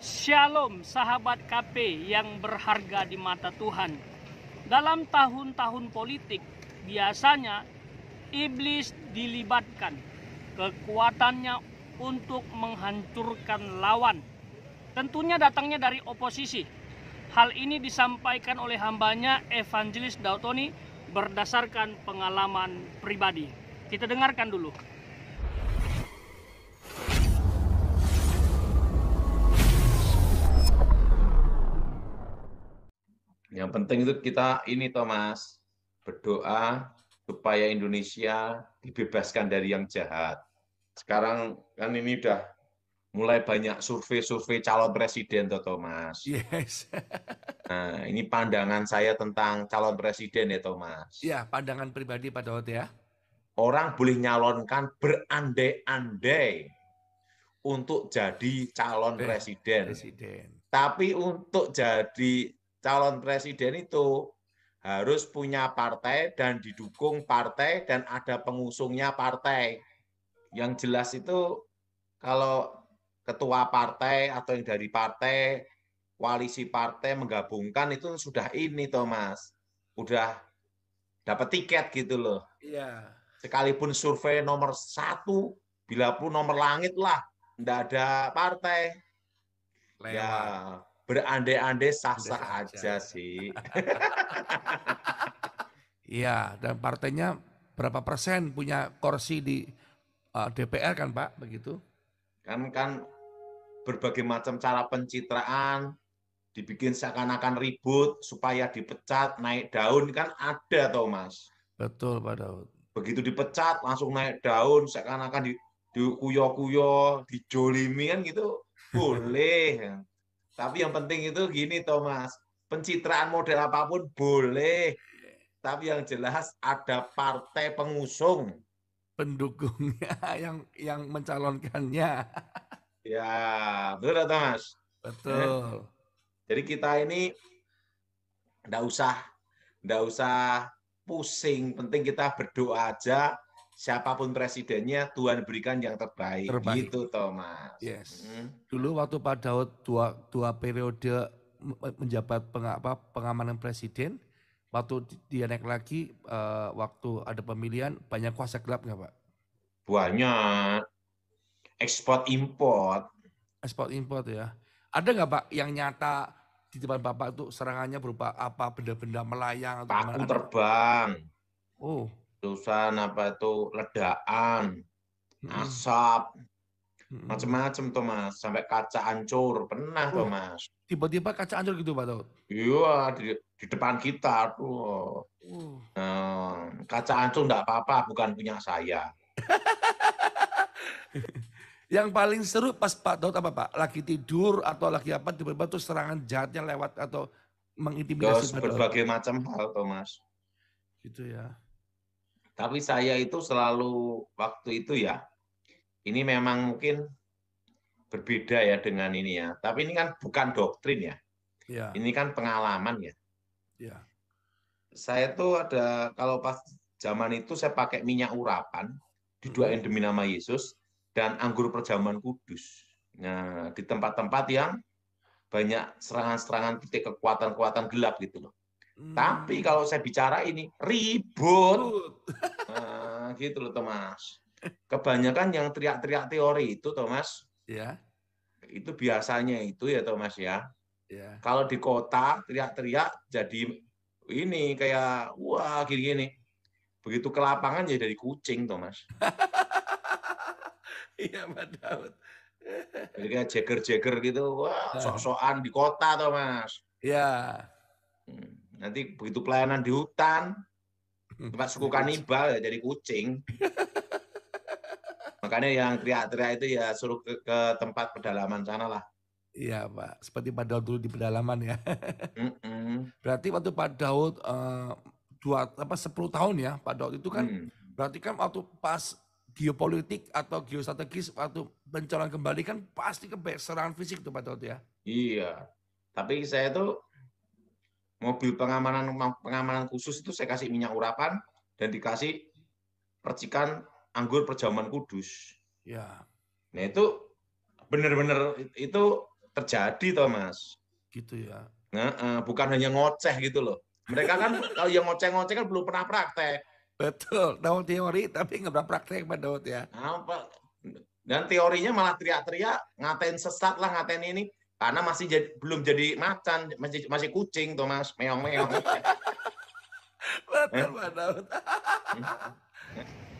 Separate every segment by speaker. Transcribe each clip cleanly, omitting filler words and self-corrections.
Speaker 1: Shalom sahabat KP yang berharga di mata Tuhan. Dalam tahun-tahun politik, biasanya iblis dilibatkan kekuatannya untuk menghancurkan lawan. Tentunya datangnya dari oposisi. Hal ini disampaikan oleh hambanya Evangelis Dautoni berdasarkan pengalaman pribadi. Kita dengarkan dulu.
Speaker 2: Yang penting itu kita ini Thomas, berdoa supaya Indonesia dibebaskan dari yang jahat. Sekarang kan ini udah mulai banyak survei-survei calon presiden toh Thomas.
Speaker 3: Yes.
Speaker 2: Nah, ini pandangan saya tentang calon presiden ya Thomas.
Speaker 3: Ya, pandangan pribadi Pak Daud ya.
Speaker 2: Orang boleh nyalonkan berandai-andai untuk jadi calon presiden. Tapi untuk jadi calon presiden itu harus punya partai dan didukung partai dan ada pengusungnya partai. Yang jelas itu kalau ketua partai atau yang dari partai, koalisi partai menggabungkan itu sudah ini Thomas, udah dapat tiket gitu loh.
Speaker 3: Iya.
Speaker 2: Sekalipun survei nomor 1, bila pun nomor langit lah, enggak ada partai.
Speaker 3: Lewat.
Speaker 2: Ya berandai-andai sah-sah aja sih.
Speaker 3: Iya, dan partainya berapa persen punya kursi di DPR kan Pak, begitu?
Speaker 2: Kan berbagai macam cara pencitraan, dibikin seakan-akan ribut supaya dipecat, naik daun, kan ada Thomas.
Speaker 3: Betul Pak Daud.
Speaker 2: Begitu dipecat langsung naik daun, seakan-akan dikuyo-kuyo, dijolimi kan gitu, boleh. Tapi yang penting itu gini Thomas, pencitraan model apapun boleh, tapi yang jelas ada partai pengusung.
Speaker 3: Pendukungnya yang mencalonkannya.
Speaker 2: Ya, betul Thomas?
Speaker 3: Betul.
Speaker 2: Jadi kita ini enggak usah pusing, penting kita berdoa aja, siapapun presidennya Tuhan berikan yang terbaik. Gitu Thomas.
Speaker 3: Yes. Dulu waktu Pak Daud dua periode menjabat pengamanan presiden, waktu dia naik lagi, waktu ada pemilihan, banyak kuasa gelap nggak Pak?
Speaker 2: Banyak. Ekspor import.
Speaker 3: Ekspor import ya. Ada nggak Pak yang nyata di depan Bapak itu serangannya berupa apa, benda-benda melayang atau
Speaker 2: paku terbang.
Speaker 3: Oh.
Speaker 2: Terusan apa itu ledakan, asap, macam-macam tuh Mas, sampai kaca hancur pernah tuh Mas.
Speaker 3: Tiba-tiba kaca hancur gitu Pak Daud?
Speaker 2: Iya, di depan kita tuh. Kaca hancur enggak apa-apa, bukan punya saya.
Speaker 3: Yang paling seru pas Pak Daud apa Pak? Lagi tidur atau lagi apa, tiba-tiba tuh serangan jahatnya lewat atau mengintimidasi Pak Daud?
Speaker 2: Berbagai macam hal Thomas.
Speaker 3: Gitu ya.
Speaker 2: Tapi saya itu selalu waktu itu ya, ini memang mungkin berbeda ya dengan ini ya. Tapi ini kan bukan doktrin ya.
Speaker 3: Ya.
Speaker 2: Ini kan pengalaman ya.
Speaker 3: Ya.
Speaker 2: Saya tuh ada, kalau pas zaman itu saya pakai minyak urapan, didoain demi nama Yesus, dan anggur perjamuan kudus. Nah, di tempat-tempat yang banyak serangan-serangan titik kekuatan-kekuatan gelap gitu loh. Tapi kalau saya bicara ini, ribut. Nah, gitu loh Thomas. Kebanyakan yang teriak-teriak teori itu Thomas,
Speaker 3: ya.
Speaker 2: Itu biasanya itu ya Thomas ya.
Speaker 3: Ya.
Speaker 2: Kalau di kota teriak-teriak jadi ini kayak wah gini-gini. Begitu ke lapangan jadi dari kucing Thomas.
Speaker 3: Iya Pak Daud.
Speaker 2: Jadi kayak jeger-jeger gitu, wah sok-sokan di kota Thomas.
Speaker 3: Iya.
Speaker 2: Nanti begitu pelayanan di hutan, tempat suku kanibal ya jadi kucing. Makanya yang teriak-teriak itu ya suruh ke tempat pedalaman sana lah.
Speaker 3: Iya Pak, seperti Pak Daud dulu di pedalaman ya.
Speaker 2: Berarti
Speaker 3: waktu Pak Daud 10 tahun ya, Pak Daud itu kan berarti kan waktu pas geopolitik atau geostrategis waktu pencalonan kembali kan pasti ke serangan fisik tuh Pak Daud ya.
Speaker 2: Iya, tapi saya tuh mobil pengamanan khusus itu saya kasih minyak urapan dan dikasih percikan anggur perjamuan kudus.
Speaker 3: Ya.
Speaker 2: Nah itu benar-benar itu terjadi toh Mas.
Speaker 3: Gitu ya.
Speaker 2: Nah, bukan hanya ngoceh gitu loh. Mereka kan kalau yang ngoceh-ngoceh kan belum pernah praktek.
Speaker 3: Betul, tahu teori tapi nggak pernah praktek Pak Daud ya.
Speaker 2: Apa? Dan teorinya malah teriak-teriak, ngatain sesat lah, ngatain ini. Karena belum jadi macan, masih kucing tuh Mas, meong-meong.
Speaker 3: Betul Pak Daud.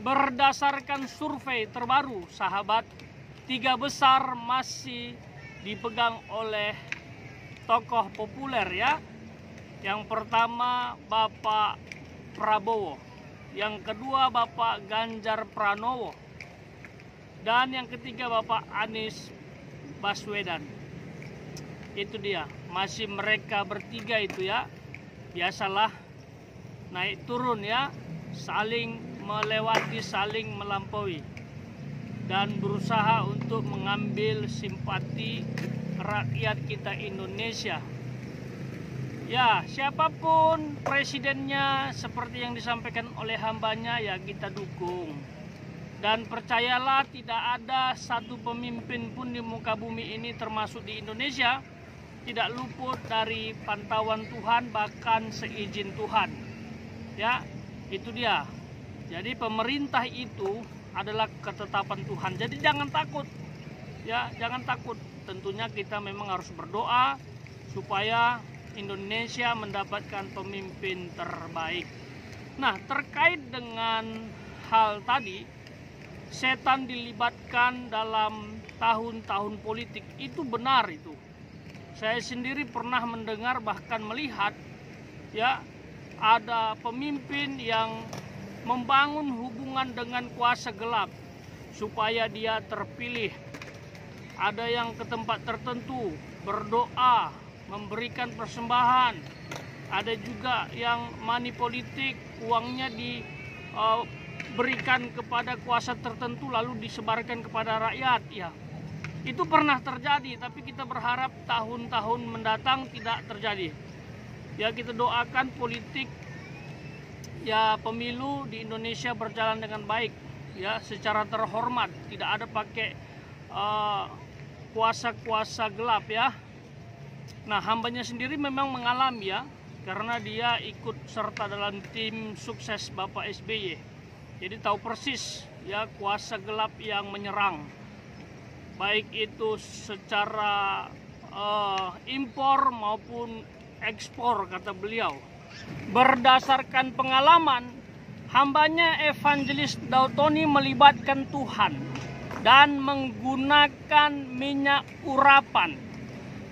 Speaker 1: Berdasarkan survei terbaru, sahabat, 3 besar masih dipegang oleh tokoh populer ya. Yang pertama Bapak Prabowo, yang kedua Bapak Ganjar Pranowo, dan yang ketiga Bapak Anies Baswedan. Itu dia, masih mereka bertiga itu ya. Biasalah naik turun ya, saling melewati, saling melampaui, dan berusaha untuk mengambil simpati rakyat kita Indonesia. Ya, siapapun presidennya seperti yang disampaikan oleh hambanya ya kita dukung. Dan percayalah tidak ada satu pemimpin pun di muka bumi ini termasuk di Indonesia tidak luput dari pantauan Tuhan, bahkan seizin Tuhan. Ya, itu dia. Jadi pemerintah itu adalah ketetapan Tuhan. Jadi jangan takut. Ya, jangan takut. Tentunya kita memang harus berdoa supaya Indonesia mendapatkan pemimpin terbaik. Nah, terkait dengan hal tadi, setan dilibatkan dalam tahun-tahun politik, itu benar itu. Saya sendiri pernah mendengar bahkan melihat ya ada pemimpin yang membangun hubungan dengan kuasa gelap supaya dia terpilih. Ada yang ke tempat tertentu berdoa, memberikan persembahan. Ada juga yang money politik, uangnya diberikan kepada kuasa tertentu lalu disebarkan kepada rakyat. Ya, itu pernah terjadi, tapi kita berharap tahun-tahun mendatang tidak terjadi. Ya, kita doakan politik ya pemilu di Indonesia berjalan dengan baik ya, secara terhormat, tidak ada pakai kuasa-kuasa gelap ya. Nah, hambanya sendiri memang mengalami ya, karena dia ikut serta dalam tim sukses Bapak SBY. Jadi tahu persis ya kuasa gelap yang menyerang, baik itu secara impor maupun ekspor, kata beliau. Berdasarkan pengalaman, hambanya Evangelis Daud Tony melibatkan Tuhan dan menggunakan minyak urapan,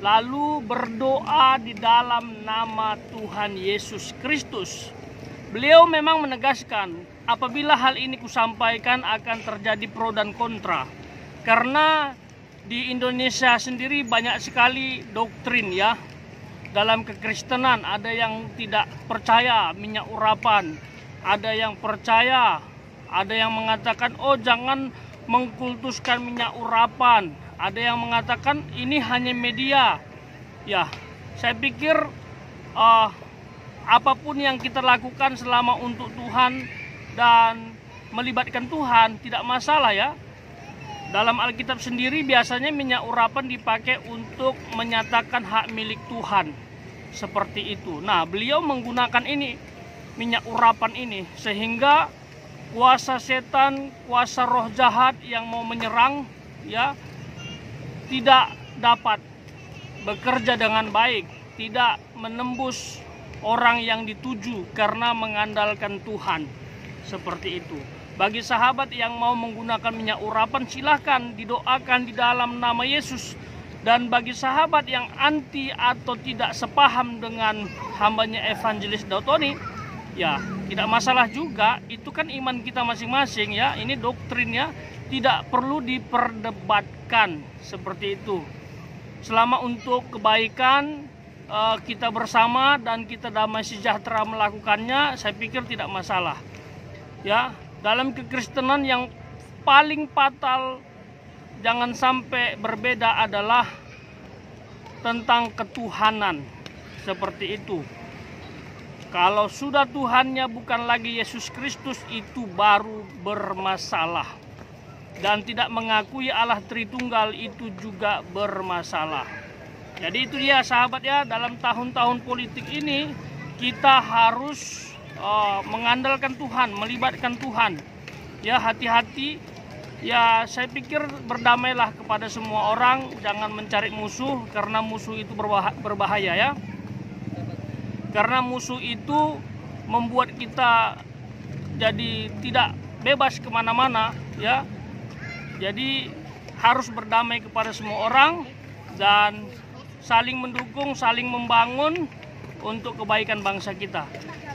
Speaker 1: lalu berdoa di dalam nama Tuhan Yesus Kristus. Beliau memang menegaskan, apabila hal ini kusampaikan akan terjadi pro dan kontra. Karena di Indonesia sendiri banyak sekali doktrin ya. Dalam kekristenan ada yang tidak percaya minyak urapan, ada yang percaya, ada yang mengatakan oh jangan mengkultuskan minyak urapan, ada yang mengatakan ini hanya media. Ya, saya pikir apapun yang kita lakukan selama untuk Tuhan dan melibatkan Tuhan tidak masalah ya. Dalam Alkitab sendiri biasanya minyak urapan dipakai untuk menyatakan hak milik Tuhan. Seperti itu. Nah, beliau menggunakan ini, minyak urapan ini, sehingga kuasa setan, kuasa roh jahat yang mau menyerang ya tidak dapat bekerja dengan baik, tidak menembus orang yang dituju karena mengandalkan Tuhan. Seperti itu. Bagi sahabat yang mau menggunakan minyak urapan, silahkan didoakan di dalam nama Yesus. Dan bagi sahabat yang anti atau tidak sepaham dengan hambanya Evangelis Daud Tony, ya tidak masalah juga. Itu kan iman kita masing-masing ya. Ini doktrinnya tidak perlu diperdebatkan seperti itu. Selama untuk kebaikan kita bersama dan kita damai sejahtera melakukannya, saya pikir tidak masalah. Ya, dalam kekristenan yang paling fatal jangan sampai berbeda adalah tentang ketuhanan. Seperti itu. Kalau sudah Tuhannya bukan lagi Yesus Kristus, itu baru bermasalah. Dan tidak mengakui Allah Tritunggal itu juga bermasalah. Jadi itu dia sahabat ya, dalam tahun-tahun politik ini kita harus mengandalkan Tuhan, melibatkan Tuhan. Ya, hati-hati. Ya, saya pikir berdamailah kepada semua orang, jangan mencari musuh karena musuh itu berbahaya ya. Karena musuh itu membuat kita jadi tidak bebas kemana-mana ya. Jadi harus berdamai kepada semua orang dan saling mendukung, saling membangun untuk kebaikan bangsa kita.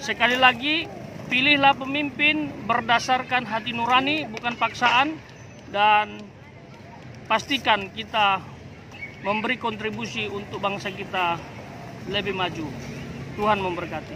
Speaker 1: Sekali lagi, pilihlah pemimpin berdasarkan hati nurani, bukan paksaan, dan pastikan kita memberi kontribusi untuk bangsa kita lebih maju. Tuhan memberkati.